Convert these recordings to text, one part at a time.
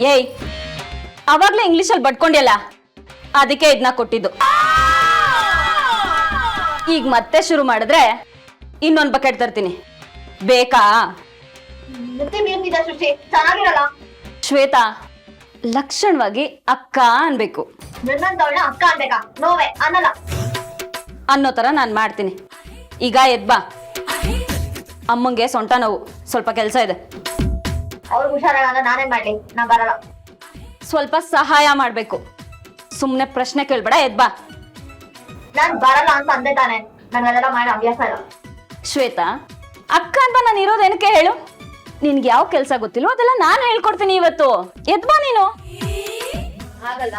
ಏಯ್, ಅವಾಗ್ಲೇ ಇಂಗ್ಲಿಷಲ್ಲಿ ಬಡ್ಕೊಂಡ್ಯಲ್ಲ, ಅದಕ್ಕೆ ಇದನ್ನ ಕೊಟ್ಟಿದ್ದು. ಈಗ ಮತ್ತೆ ಶುರು ಮಾಡಿದ್ರೆ ಇನ್ನೊಂದು ಬಕೆಟ್ ತರ್ತೀನಿ, ಬೇಕಾ? ಚೆನ್ನಾಗಿರಲ್ಲ. ಶ್ವೇತಾ, ಲಕ್ಷಣವಾಗಿ ಅಕ್ಕ ಅನ್ಬೇಕು. ಅಕ್ಕ ಅನ್ಬೇಕಾ? ನೋವೆ ಅನ್ನಲ್ಲ ಅನ್ನೋ ತರ ನಾನು ಮಾಡ್ತೀನಿ. ಈಗ ಎದ್ಬಾ, ಅಮ್ಮಂಗೆ ಸೊಂಟ ನೋವು, ಸ್ವಲ್ಪ ಕೆಲಸ ಇದೆ. ಅವ್ರಿಗೆ ಹುಷಾರಾಗ ನಾನೇನ್ ಮಾಡ್ಲಿ? ನಾ ಬರಲ್ಲ. ಸ್ವಲ್ಪ ಸಹಾಯ ಮಾಡ್ಬೇಕು, ಸುಮ್ನೆ ಪ್ರಶ್ನೆ ಕೇಳ್ಬೇಡ, ಎದ್ಬಾ. ನಾನ್ ಬರಲ್ಲ ಅಂತ ಅಂದೆ ತಾನೆ, ನನ್ಗದೆಲ್ಲ ಮಾಡಿ ಅಭ್ಯಾಸ ಇಲ್ಲ. ಶ್ವೇತಾ, ಅಕ್ಕ ಅಂತ ನಾನು ಇರೋದೇನಕ್ಕೆ ಹೇಳು? ನಿನ್ಗೆ ಯಾವ ಕೆಲಸ ಗೊತ್ತಿಲ್ವೋ ಅದೆಲ್ಲ ನಾನು ಹೇಳ್ಕೊಡ್ತೀನಿ ಇವತ್ತು. ಎದ್ಬಾ ನೀನು. ಆಗಲ್ಲ.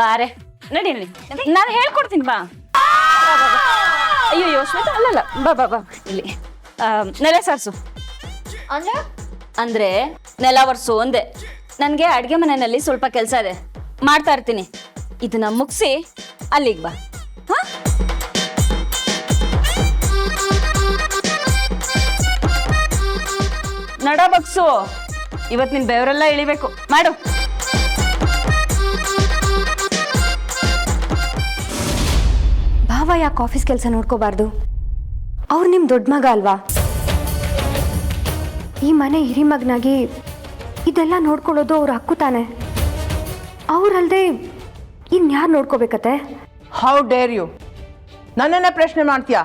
ಬಾರೆ, ನಡಿ ನಡಿ, ನಾನು ಹೇಳ್ಕೊಡ್ತೀನಿ, ಬಾ. ಅಯ್ಯೋ ಶ್ವೇತಾ, ಅಲ್ಲಲ್ಲ, ಬಾ ಬಾ ಬಾ, ಇಲ್ಲಿ ನೆಲ ಸಾರ್ಸು. ಅಂದ್ರೆ ನೆಲ ಒರ್ಸು ಅಂದೆ. ನನಗೆ ಅಡ್ಗೆ ಮನೆಯಲ್ಲಿ ಸ್ವಲ್ಪ ಕೆಲಸ ಇದೆ, ಮಾಡ್ತಾ ಇರ್ತೀನಿ. ಇದನ್ನ ಮುಗಿಸಿ ಅಲ್ಲಿಗೆ ಬಾ. ಹಾ, ನಡ ಬಗ್ಸು, ಇವತ್ತು ನಿನ್ ಬೆವರೆಲ್ಲ ಇಳಿಬೇಕು, ಮಾಡು. ಭಾವ ಯಾಕೆ ಆಫೀಸ್ ಕೆಲಸ ನೋಡ್ಕೋಬಾರ್ದು? ಅವ್ರು ನಿಮ್ಮ ದೊಡ್ಡ ಮಗ ಅಲ್ವಾ? ಈ ಮನೆ ಹಿರಿ ಮಗನಾಗಿ ಇದೆಲ್ಲ ನೋಡ್ಕೊಳ್ಳೋದು ಅವ್ರ ಹಕ್ಕು ತಾನೆ. ಅವ್ರಲ್ದೆ ಇನ್ಯಾರು ನೋಡ್ಕೋಬೇಕತ್ತೆ? How dare you? ನನ್ನನ್ನ ಪ್ರಶ್ನೆ ಮಾಡ್ತೀಯಾ?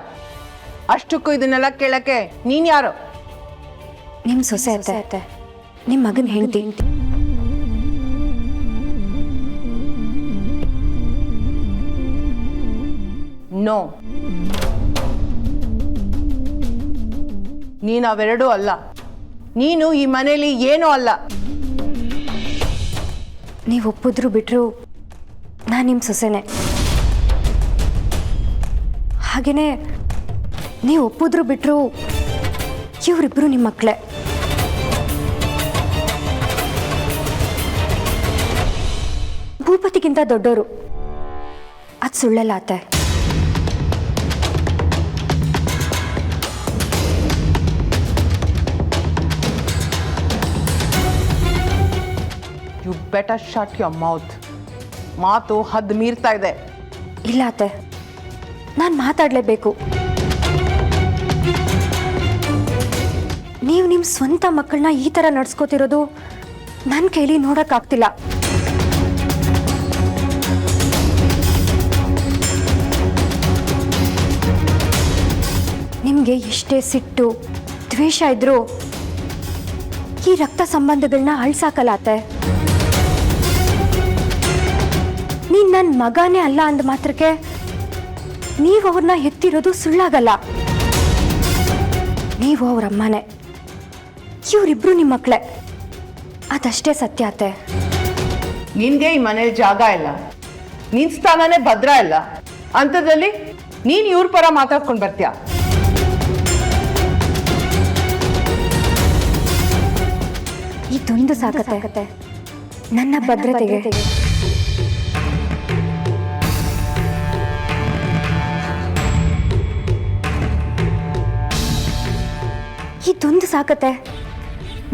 ಅಷ್ಟಕ್ಕೂ ಇದನ್ನೆಲ್ಲ ಕೇಳಕ್ಕೆ ನೀನ್ ಯಾರು? ನಿಮ್ಮ ಸೊಸೆ ಅತ್ತೆ, ನಿಮ್ಮ ಮಗನ ಹೆಂಡತಿ. ನೋ, ನೀನು ಅವೆರಡೂ ಅಲ್ಲ. ನೀನು ಈ ಮನೇಲಿ ಏನೂ ಅಲ್ಲ. ನೀವು ಒಪ್ಪಿದ್ರು ಬಿಟ್ರು ನಾನು ನಿಮ್ಮ ಸೊಸೆನೆ. ಹಾಗೇನೆ ನೀವು ಒಪ್ಪಿದ್ರು ಬಿಟ್ರು ಇವರಿಬ್ಬರು ನಿಮ್ಮ ಮಕ್ಕಳೇ. ಭೂಪತಿಗಿಂತ ದೊಡ್ಡವರು, ಅದು ಸುಳ್ಳಲ್ಲ ಅತ್ತೆ. You better shut your mouth. ಮಾತು ಹದ್ದು ಮೀರ್ತಾ ಇದೆ. ಇಲ್ಲ ಅತ್ತೆ, ನಾನು ಮಾತಾಡಲೇಬೇಕು. ನೀವು ನಿಮ್ಮ ಸ್ವಂತ ಮಕ್ಕಳನ್ನ ಈ ಥರ ನಡ್ಸ್ಕೋತಿರೋದು ನನ್ನ ಕೈಲಿ ನೋಡೋಕ್ಕಾಗ್ತಿಲ್ಲ. ನಿಮಗೆ ಎಷ್ಟೇ ಸಿಟ್ಟು ದ್ವೇಷ ಇದ್ರೂ ಈ ರಕ್ತ ಸಂಬಂಧಗಳನ್ನ ಅಳ್ಸಾಕಲ್ಲ ಅತ್ತೆ. ನೀನು ನನ್ನ ಮಗನೇ ಅಲ್ಲ ಅಂದ ಮಾತ್ರಕ್ಕೆ ನೀವು ಅವ್ರನ್ನ ಎತ್ತಿರೋದು ಸುಳ್ಳಾಗಲ್ಲ. ನೀವು ಅವ್ರ ಅಮ್ಮನೇ, ಇವರಿಬ್ರು ನಿಮ್ಮ ಮಕ್ಕಳೇ, ಅದಷ್ಟೇ ಸತ್ಯ ಅತ್ತೆ. ನಿನ್ಗೆ ಈ ಮನೇಲಿ ಜಾಗ ಇಲ್ಲ, ನಿನ್ ಸ್ಥಾನನೇ ಭದ್ರ ಇಲ್ಲ. ಅಂಥದ್ರಲ್ಲಿ ನೀನ್ ಇವ್ರ ಪರ ಮಾತಾಡ್ಕೊಂಡು ಬರ್ತೀಯ? ಇದೊಂದು ಸಾಕತ್ತೆ ನನ್ನ ಭದ್ರತೆಗೆ. ಇದೊಂದು ಸಾಕತ್ತೆ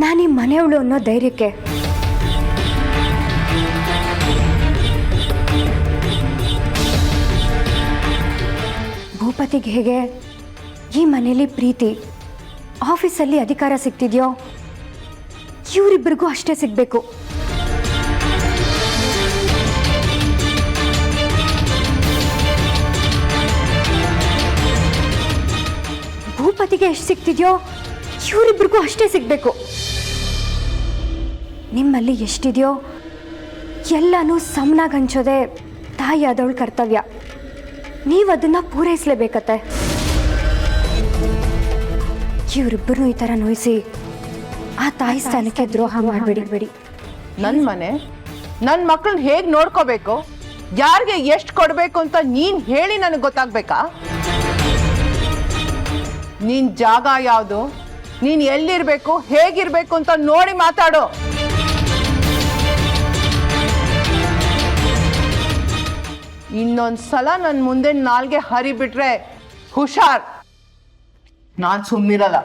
ನಾನು ಈ ಮನೆಯವಳು ಅನ್ನೋ ಧೈರ್ಯಕ್ಕೆ. ಭೂಪತಿಗೆ ಹೇಗೆ ಈ ಮನೆಯಲ್ಲಿ ಪ್ರೀತಿ, ಆಫೀಸಲ್ಲಿ ಅಧಿಕಾರ ಸಿಗ್ತಿದ್ಯೋ, ಇವರಿಬ್ಬರಿಗೂ ಅಷ್ಟೇ ಸಿಗಬೇಕು. ಭೂಪತಿಗೆ ಎಷ್ಟು ಸಿಗ್ತಿದ್ಯೋ ಇವರಿಬ್ಬರಿಗೂ ಅಷ್ಟೇ ಸಿಗಬೇಕು. ನಿಮ್ಮಲ್ಲಿ ಎಷ್ಟಿದೆಯೋ ಎಲ್ಲನೂ ಸಮನಾಗಿ ಹಂಚೋದೆ ತಾಯಿ ಆದವಳ ಕರ್ತವ್ಯ. ನೀವು ಅದನ್ನು ಪೂರೈಸಲೇಬೇಕತ್ತೆ. ಇವರಿಬ್ಬರನ್ನು ಈ ಥರ ನೋಯಿಸಿ ಆ ತಾಯಿ ಸ್ಥಾನಕ್ಕೆ ದ್ರೋಹ ಮಾಡಬೇಡಿ. ನನ್ನ ಮನೆ, ನನ್ನ ಮಕ್ಕಳನ್ನ ಹೇಗೆ ನೋಡ್ಕೋಬೇಕು, ಯಾರಿಗೆ ಎಷ್ಟು ಕೊಡಬೇಕು ಅಂತ ನೀನು ಹೇಳಿ ನನಗೆ ಗೊತ್ತಾಗಬೇಕಾ? ನೀನು ಜಾಗ ಯಾವುದು, ನೀನು ಎಲ್ಲಿರಬೇಕು, ಹೇಗಿರಬೇಕು ಅಂತ ನೋಡಿ ಮಾತಾಡು. ಇನ್ನೊಂದು ಸಲ ನನ್ನ ಮುಂದೆ ನಾಲ್ಗೆ ಹರಿಬಿಟ್ರೆ ಹುಷಾರ್, ನಾನು ಸುಮ್ಮನಿರಲ್ಲ.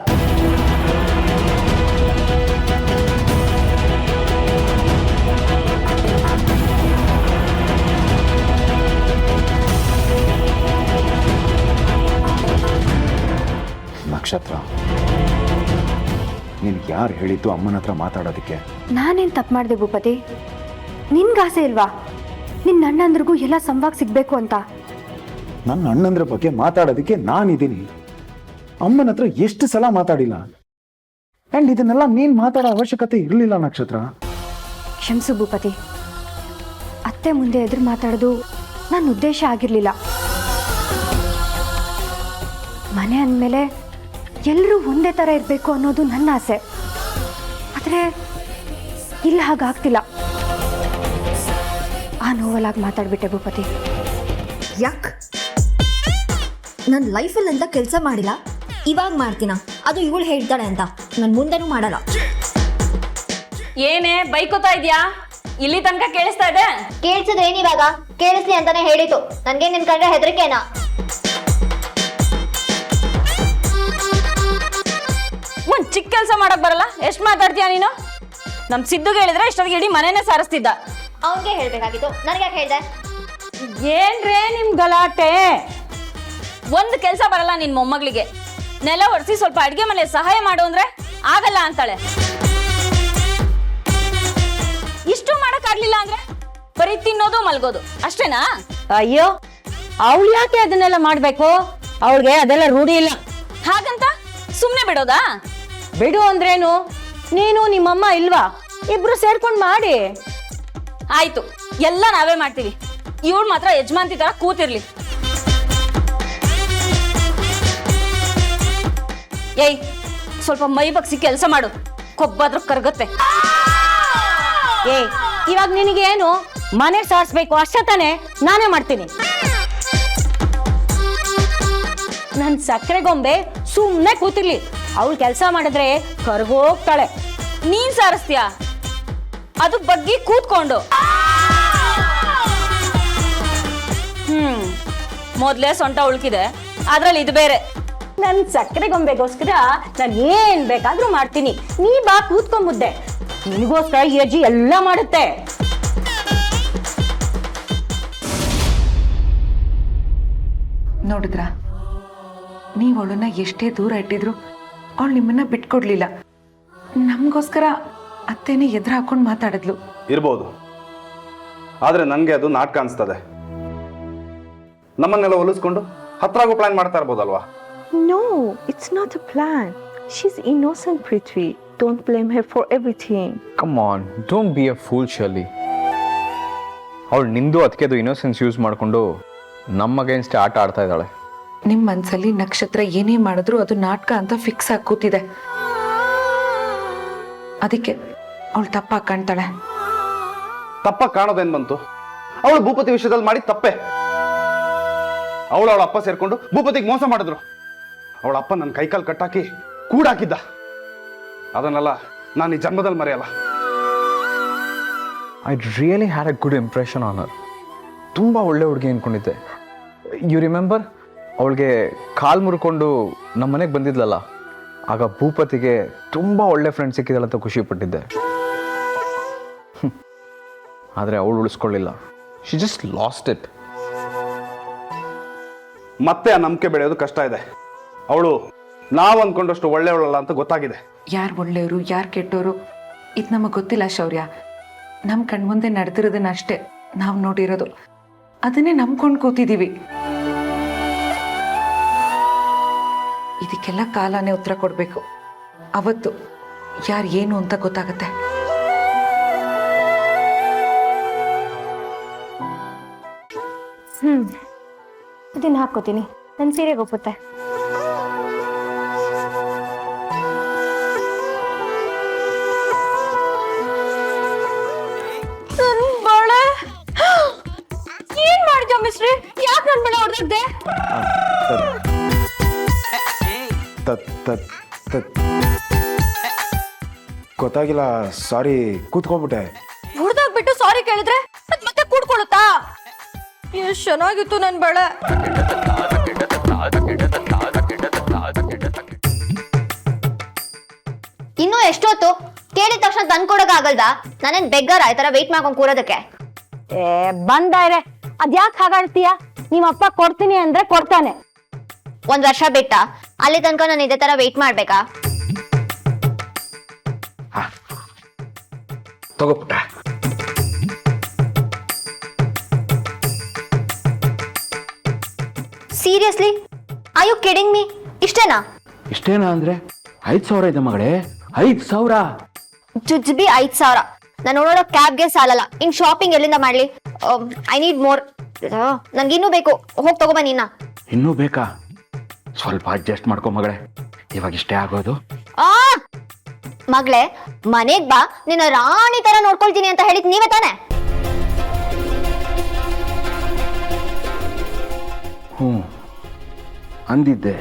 ನಕ್ಷತ್ರ. ನಿನ್ಗೆ ಯಾರು ಹೇಳಿದ್ದು ಅಮ್ಮನ ಹತ್ರ ಮಾತಾಡೋದಕ್ಕೆ? ನಾನೇನು ತಪ್ಪು ಮಾಡಿದೆ ಭೂಪತಿ? ನಿನ್ಗಾಸೆ ಇಲ್ವಾ ನಿನ್ನ ಅಣ್ಣಂದ್ರಿಗೂ ಎಲ್ಲ ಸಂವಾಗ ಸಿಗಬೇಕು ಅಂತ? ನನ್ನ ಅಣ್ಣಂದ್ರ ಬಗ್ಗೆ ಮಾತಾಡೋದಕ್ಕೆ ನಾನಿದ್ದೀನಿ. ಅಮ್ಮನ ಹತ್ರ ಎಷ್ಟು ಸಲ ಮಾತಾಡಿಲ್ಲ. ಆ್ಯಂಡ್ ಇದನ್ನೆಲ್ಲ ನೀನು ಮಾತಾಡೋ ಅವಶ್ಯಕತೆ ಇರಲಿಲ್ಲ ನಕ್ಷತ್ರ. ಕ್ಷಮಿಸು ಭೂಪತಿ, ಅತ್ತೆ ಮುಂದೆ ಎದುರು ಮಾತಾಡೋದು ನನ್ನ ಉದ್ದೇಶ ಆಗಿರಲಿಲ್ಲ. ಮನೆ ಅಂದಮೇಲೆ ಎಲ್ಲರೂ ಒಂದೇ ಥರ ಇರಬೇಕು ಅನ್ನೋದು ನನ್ನ ಆಸೆ. ಆದರೆ ಇಲ್ಲ, ಹಾಗಾಗ್ತಿಲ್ಲ. ಆ ನೋವಲಾಗಿ ಮಾತಾಡ್ಬಿಟ್ಟೆ ಭೂಪತಿ. ಯಾಕೆ ನನ್ನ ಲೈಫಲ್ಲಿ ಅಂತ ಕೆಲಸ ಮಾಡಿಲ್ಲ, ಇವಾಗ ಮಾಡ್ತೀನ? ಅದು ಇವಳು ಹೇಳ್ತಾಳೆ ಅಂತ ನಾನು ಮುಂದೆನೂ ಮಾಡಲ್ಲ. ಏನೇ ಬೈಕೋತಾ ಇದ್ಯಾ? ಇಲ್ಲಿ ತನಕ ಕೇಳಿಸ್ತಾ ಇದೆ? ಕೇಳಿಸಿದ್ರೆ ಏನಿವಾಗ? ಕೇಳಿಸ್ಲಿ ಅಂತಾನೆ ಹೇಳಿತು. ನನ್ಗೆ ನಿನ್ ಕಂಡ್ರೆ ಹೆದರಿಕೆನಾ? ಒಂದ್ ಚಿಕ್ಕ ಕೆಲಸ ಮಾಡಕ್ ಬರಲ್ಲ? ಎಷ್ಟು ಮಾತಾಡ್ತೀಯ ನೀನು? ನಮ್ ಸಿದ್ದುಗೆ ಹೇಳಿದ್ರೆ ಇಷ್ಟೊತ್ತಿಗೆ ಇಡೀ ಮನೆನೇ ಸಾರಿಸ್ತಿದ್ದ. ಅವನ್ಗೆ ಹೇಳ್ಬೇಕಾಗಿತ್ತು, ನನಗೆ ಯಾಕೆ ಹೇಳ್ದೆ? ಏನ್ರೇ ನಿಮ್ ಗಲಾಟೆ? ಒಂದ್ ಕೆಲ್ಸ ಬರಲ್ಲ ನಿನ್ ಮೊಮ್ಮಗಳಿಗೆ. ನೆಲ ಒರೆಸಿ ಸ್ವಲ್ಪ ಅಡ್ಗೆ ಮನೆ ಸಹಾಯ ಮಾಡು ಅಂದ್ರೆ ಆಗಲ್ಲ ಅಂತಾಳೆ. ಇಷ್ಟು ಮಾಡಕ್ ಆಗ್ಲಿಲ್ಲ ಅಂದ್ರೆ ಬರೀ ತಿನ್ನೋದು ಮಲ್ಗೋದು ಅಷ್ಟೇನಾ? ಅಯ್ಯೋ, ಅವಳು ಯಾಕೆ ಅದನ್ನೆಲ್ಲ ಮಾಡ್ಬೇಕು? ಅವಳಿಗೆ ಅದೆಲ್ಲ ರೂಢಿ ಇಲ್ಲ. ಹಾಗಂತ ಸುಮ್ನೆ ಬಿಡೋದಾ? ಬಿಡು ಅಂದ್ರೇನು? ನೀನು ನಿಮ್ಮಮ್ಮ ಇಲ್ವಾ? ಇಬ್ರು ಸೇರ್ಕೊಂಡು ಮಾಡಿ. ಆಯ್ತು, ಎಲ್ಲ ನಾವೇ ಮಾಡ್ತೀವಿ. ಇವಳು ಮಾತ್ರ ಯಜಮಾನ್ತಿ ತರ ಕೂತಿರ್ಲಿ. ಏಯ್, ಸ್ವಲ್ಪ ಮೈ ಬಗ್ಸಿ ಕೆಲಸ ಮಾಡು, ಕೊಬ್ಬಾದ್ರೂ ಕರ್ಗತ್ತೆ. ಏ, ಇವಾಗ ನಿನಗೇನು ಮನೆ ಸಾರಿಸ್ಬೇಕು ಅಷ್ಟೇ ತಾನೆ? ನಾನೇ ಮಾಡ್ತೀನಿ. ನನ್ ಸಕ್ಕರೆ ಗೊಂಬೆ ಸುಮ್ಮನೆ ಕೂತಿರ್ಲಿ. ಅವಳು ಕೆಲಸ ಮಾಡಿದ್ರೆ ಕರ್ಗೋಗ್ತಾಳೆ. ನೀನ್ ಸಾರಿಸ್ತೀಯಾ? ಅದು ಬಗ್ಗೆ ಕೂತ್ಕೊಂಡು. ಮೊದ್ಲೇ ಸೊಂಟ ಉಳ್ಕಿದೆ, ಅದ್ರಲ್ಲಿ ಇದು ಬೇರೆ. ನನ್ ಸಕ್ಕರೆ ಗೊಂಬೆಗೋಸ್ಕರ ನಾನು ಏನ್ ಬೇಕಾದ್ರೂ ಮಾಡ್ತೀನಿ. ನೀ ಬಾ ಕೂತ್ಕೊಂಬುದ್ದೆ. ನಿನಗೋಸ್ಕರ ಈ ಅಜ್ಜಿ ಎಲ್ಲ ಮಾಡುತ್ತೆ. ನೋಡಿದ್ರಾ, ನೀವು ಅವಳನ್ನ ಎಷ್ಟೇ ದೂರ ಇಟ್ಟಿದ್ರು ಅವಳು ನಿಮ್ಮನ್ನ ಬಿಟ್ಕೊಡ್ಲಿಲ್ಲ. ನಮಗೋಸ್ಕರ ಅತ್ತೇನೆ ಎದುರು ಹಾಕೊಂಡು ಮಾತಾಡಿದ್ಲು. ಇರ್ಬೋದು, ಆದರೆ ನನಗೆ ಅದು ನಾಟಕ ಅನಿಸ್ತದೆ. ನಮ್ಮನ್ನೆಲ್ಲ ಒಲಿಸ್ಕೊಂಡು ಹತ್ರಾಗೂ ಪ್ಲಾನ್ ಮಾಡ್ತಾ ಇರ್ಬೋದಲ್ವಾ? No, it's not a plan. She's innocent, Prithvi. Don't blame her for everything. Come on, don't be A pool Shirley. ಅವಳು ನಿಂದು ಅದಕ್ಕೆದು ಇನ್ನೋಸೆನ್ಸ್ ಯೂಸ್ ಮಾಡಿಕೊಂಡು ನಮ್ಮ ಅಗೇನ್ಸ್ಟ್ ಆಟ ಆಡ್ತಾ ಇದ್ದಾಳೆ. ನಿಮ್ಮ ಮನಸ್ಸಲ್ಲಿ ನಕ್ಷತ್ರ ಏನೇ ಮಾಡಿದ್ರು ಅದು ನಾಟಕ ಅಂತ ಫಿಕ್ಸ್ ಆಗಿ ಕೂತಿದೆ. ಅದಕ್ಕೆ ಅವಳು ತಪ್ಪಾಗಿ ಕಾಣ್ತಾಳೆ. ತಪ್ಪಾಗಿ ಕಾಣೋದೇನು ಬಂತು? ಅವಳು ಭೂಪತಿ ವಿಷಯದಲ್ಲಿ ಮಾಡಿ ತಪ್ಪೆ. ಅವಳ ಅಪ್ಪ ಸೇರ್ಕೊಂಡು ಭೂಪತಿಗೆ ಮೋಸ ಮಾಡಿದ್ರು. ಅವಳ ಅಪ್ಪ ನನ್ನ ಕೈಕಾಲು ಕಟ್ಟಾಕಿ ಕೂಡಾಕಿದ್ದ. ಅದನ್ನೆಲ್ಲ ನಾನು ಈ ಜನ್ಮದಲ್ಲಿ ಮರೆಯಲ್ಲ. I really had a good impression on her. ತುಂಬ ಒಳ್ಳೆ ಹುಡುಗಿ ಅಂದ್ಕೊಂಡಿದ್ದೆ. ಯು ರಿಮೆಂಬರ್, ಅವಳಿಗೆ ಕಾಲು ಮುರ್ಕೊಂಡು ನಮ್ಮ ಮನೆಗೆ ಬಂದಿದ್ಲಲ್ಲ, ಆಗ ಭೂಪತಿಗೆ ತುಂಬ ಒಳ್ಳೆ ಫ್ರೆಂಡ್ ಸಿಕ್ಕಿದಳಂತ ಖುಷಿ ಪಟ್ಟಿದ್ದೆ. ಆದರೆ ಅವಳು ಉಳಿಸ್ಕೊಳ್ಳಿಲ್ಲ. She just lost it. ಮತ್ತೆ ಆ ನಂಬಿಕೆ ಬೆಳೆಯೋದು ಕಷ್ಟ ಇದೆ. ಅವಳು ನಾವು ಅಂದ್ಕೊಂಡಷ್ಟು ಒಳ್ಳೆಯವಳಲ್ಲ ಅಂತ ಗೊತ್ತಾಗಿದೆ. ಯಾರು ಒಳ್ಳೆಯವರು ಯಾರು ಕೆಟ್ಟವರು ಇದು ನಮಗೆ ಗೊತ್ತಿಲ್ಲ ಶೌರ್ಯ. ನಮ್ಮ ಕಣ್ಮುಂದೆ ನಡೆದಿರೋದನ್ನ ಅಷ್ಟೇ ನಾವು ನೋಡಿರೋದು. ಅದನ್ನೇ ನಂಬ್ಕೊಂಡು ಕೂತಿದ್ದೀವಿ. ಇದಕ್ಕೆಲ್ಲ ಕಾಲನೇ ಉತ್ತರ ಕೊಡಬೇಕು. ಅವತ್ತು ಯಾರು ಏನು ಅಂತ ಗೊತ್ತಾಗತ್ತೆ. ಇದನ್ನ ಹಾಕೋತೀನಿ, ನನ್ನ ಸೀರೆಗೆ ಒಪ್ಪುತ್ತೆ. ಏನ್ ಮಾಡಿದ್ಯೋ ಮಿಸ್ಟ್ರಿ? ಯಾಕೆ ನನ್ ಬಳೆ ಹೊಡೆದೆ? ಗೊತ್ತಾಗಿಲ್ಲ, ಸಾರಿ, ಕೂತ್ಕೊಂಡ್ಬಿಟ್ಟೆ. ಹೊಡೆದಾಗ್ಬಿಟ್ಟು ಸಾರಿ ಕೇಳಿದ್ರೆ ಅದ್ ಮತ್ತೆ ಕೂಡ್ಕೊಳ್ಳುತ್ತಾ? ಎಷ್ಟು ಚೆನ್ನಾಗಿತ್ತು ನನ್ ಬಳೆ. ಇನ್ನೂ ಎಷ್ಟೊತ್ತು? ಕೇಳಿದ ತಕ್ಷಣ ತಂದ್ಕೊಡಕ್ ಆಗಲ್ದಾ? ನಾನೇನ್ ಬೆಗ್ಗಾರ ಈ ತರ ವೆಯ್ಟ್ ಮಾಡ್ಕೊಂಡು ಕೂರೋದಕ್ಕೆ? ಬಂದಾಯ್ರೆ, ಅದ್ಯಾಕೆ ಹಾಗಾಡ್ತೀಯ? ನಿಮ್ಮ ಅಪ್ಪ ಕೊಡ್ತೀನಿ ಅಂದ್ರೆ ಕೊಡ್ತಾನೆ. 1 ವರ್ಷ ಬಿಟ್ಟ ಅಲ್ಲಿ ತನಕ ನಾನು ಇದೇ ತರ ವೇಟ್ ಮಾಡ್ಬೇಕಾ? ತಗೋ ಪುಟ್ಟ. Seriously, are you kidding me? ಇಷ್ಟೇನಾ? ಇಷ್ಟೇನಾ ಅಂದ್ರೆ 5,000 ಇದೆ ಮಗಳೇ, 5,000. ಜುಜ್ಬಿ 5,000 ನಾನು ನೋಡೋ ಕ್ಯಾಬ್ಗೆ ಸಾಲಲ್ಲ. ಇನ್ ಶಾಪಿಂಗ್ ಎಲ್ಲಿಂದ ಮಾಡ್ಲಿ? I need more. ನನ್ಗೆ ಇನ್ನೂ ಬೇಕು. ಹೋಗಿ ತಗೋಬನ್ನಿ ಇನ್ನ. ಇನ್ನೂ ಬೇಕಾ? ಸ್ವಲ್ಪ ಅಡ್ಜಸ್ಟ್ ಮಾಡ್ಕೊ ಮಗಳೇ, ಇವಾಗ ಇಷ್ಟೇ ಆಗೋದು. ಆ ಮಗಳೇ, ಮನೆಗ್ ಬಾ, ನಿನ್ನ ರಾಣಿ ತರ ನೋಡ್ಕೊಳ್ತೀನಿ ಅಂತ ಹೇಳಿದ್ ನೀವೇ ತಾನೆ? ಹ್ಞೂ ಅಂದಿದ್ದೆ.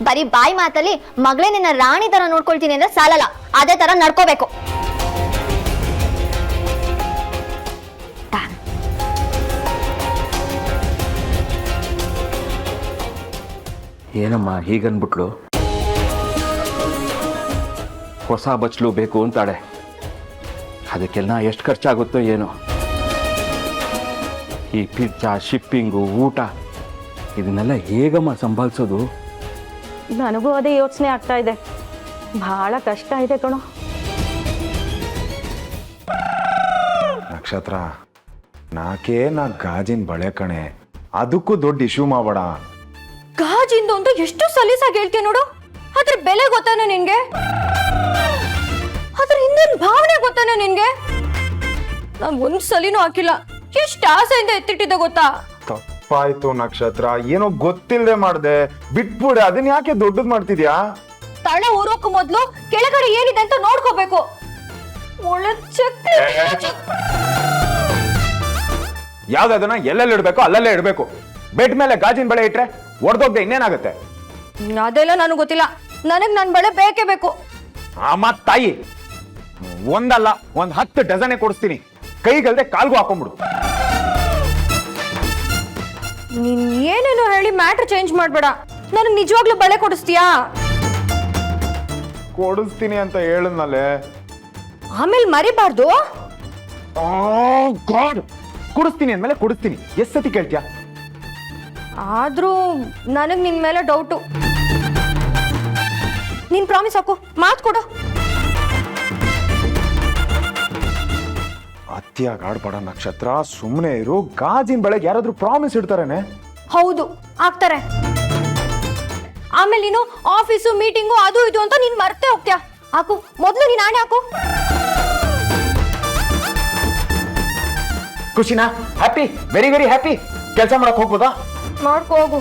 ಬರೀ ಬಾಯಿ ಮಾತಲ್ಲಿ ಮಗಳೇ ನಿನ್ನ ರಾಣಿ ತರ ನೋಡ್ಕೊಳ್ತೀನಿ ಅಂದ್ರೆ ಸಾಲಲ್ಲ, ಅದೇ ತರ ನಡ್ಕೋಬೇಕು. ಏನಮ್ಮ ಹೀಗನ್ಬಿಟ್ಲು? ಹೊಸ ಬಚ್ಚಲು ಬೇಕು ಅಂತಾಳೆ. ಅದಕ್ಕೆಲ್ಲ ಎಷ್ಟು ಖರ್ಚಾಗುತ್ತೋ ಏನೋ. ಈ ಪಿಜ್ಜಾ, ಶಿಪ್ಪಿಂಗು, ಊಟ ಇದನ್ನೆಲ್ಲ ಹೇಗಮ್ಮ ಸಂಭಾಳಿಸೋದು? ನನಗೂ ಅದೇ ಯೋಚನೆ ಆಗ್ತಾ ಇದೆ. ಬಹಳ ಕಷ್ಟ ಇದೆ ಕಣೋ. ನಕ್ಷತ್ರ, ನಾಕೇ ಗಾಜಿನ ಬಳೆ ಕಣೆ, ಅದಕ್ಕೂ ದೊಡ್ಡ ಇಶ್ಯೂ ಮಾಡಬೇಡ. ಗಾಜಿಂದು ಅಂತ ಎಷ್ಟು ಸಲೀಸಾಗಿ ಹೇಳ್ತೀಯ ನೋಡು. ಅದ್ರ ಬೆಲೆ ಗೊತ್ತಾನೆ ನಿನ್ಗೆ? ಅದ್ರ ಹಿಂದಿನ ಭಾವನೆ ಗೊತ್ತಾನೆ ನಿನ್ಗೆ? ನಾನು ಒಂದ್ ಸಲಿನೂ ಹಾಕಿಲ್ಲ. ಎಷ್ಟು ಆಸೆಯಿಂದ ಎತ್ತಿಟ್ಟಿದ್ದೆ ಗೊತ್ತಾ? ತಪ್ಪಾಯ್ತು ನಕ್ಷತ್ರ, ಏನೋ ಗೊತ್ತಿಲ್ಲದೆ ಮಾಡ್ದೆ, ಬಿಟ್ಬಿಡೆ. ಅದನ್ನ ಯಾಕೆ ದೊಡ್ಡದ್ ಮಾಡ್ತಿದ್ಯಾ? ತಳ ಊರೋಕ್ಕೂ ಮೊದ್ಲು ಕೆಳಗಡೆ ಏನಿದೆ ಅಂತ ನೋಡ್ಕೋಬೇಕು. ಒಳ್ಳೆ ಚಕ್ರ. ಯಾವ್ದನ್ನ ಎಲ್ಲೆಲ್ಲಿ ಇಡ್ಬೇಕು ಅಲ್ಲಲ್ಲೇ ಇಡ್ಬೇಕು. ಬೆಡ್ ಮೇಲೆ ಗಾಜಿನ ಬಳೆ ಇಟ್ರೆ ಒಡೆದೋಗ್ದೆ ಇನ್ನೇನಾಗುತ್ತೆ? ಅದೆಲ್ಲ ನನಗೆ ಗೊತ್ತಿಲ್ಲ. ನನಗ್ ನನ್ ಬಳೆ ಬೇಕೇ ಬೇಕು. ಅಮ್ಮ ತಾಯಿ, ಒಂದಲ್ಲ 10 ಡಜನೆ ಕೊಡಿಸ್ತೀನಿ. ಕೈಗಲ್ದೆ ಕಾಲ್ಗೂ ಹಾಕೊಂಡ್ಬಿಡು. ನೀನ್ ಏನೇನೋ ಹೇಳಿ ಮ್ಯಾಟ್ರ್ ಚೇಂಜ್ ಮಾಡ್ಬೇಡ. ನನಗ್ ನಿಜವಾಗ್ಲೂ ಬಳೆ ಕೊಡಿಸ್ತೀಯಾ? ಕೊಡಿಸ್ತೀನಿ ಅಂತ ಹೇಳಿದ್ನಲ್ಲೇ. ಆಮೇಲೆ ಮರಿಬಾರ್ದು. ಕೊಡಿಸ್ತೀನಿ ಅಂದ್ಮೇಲೆ ಕೊಡಿಸ್ತೀನಿ. ಎಷ್ಟ್ ಸತಿ ಕೇಳ್ತೀಯ? ಆದ್ರೂ ನನಗ್ ನಿನ್ ಮೇಲೆ ಡೌಟು. ನೀನ್ ಪ್ರಾಮಿಸ್ ಹಾಕು, ಮಾತು ಕೊಡು. ಅತ್ಯಾಗ ಆಡ್ಬೇಡ ನಕ್ಷತ್ರ, ಸುಮ್ಮನೆ ಇರು. ಗಾಜಿನ ಬಳೆಗೆ ಯಾರಾದ್ರೂ ಪ್ರಾಮಿಸ್ ಇಡ್ತಾರೇನೆ? ಹೌದು, ಆಗ್ತಾರೆ. ಆಮೇಲೆ ನೀನು ಆಫೀಸು, ಮೀಟಿಂಗು, ಅದು ಇದು ಅಂತ ನೀನ್ ಮರ್ತೇ ಹೋಗ್ತೀಯ. ಹಾಕು, ಮೊದ್ಲು ನೀನ್ ಆಣೆ ಹಾಕು. ಖುಷಿನಾ? ಹ್ಯಾಪಿ? Very very happy. ಕೆಲಸ ಮಾಡಕ್ ಹೋಗ್ಬೋದಾ? ಮಾಡ್ಕೋ ಹೋಗು.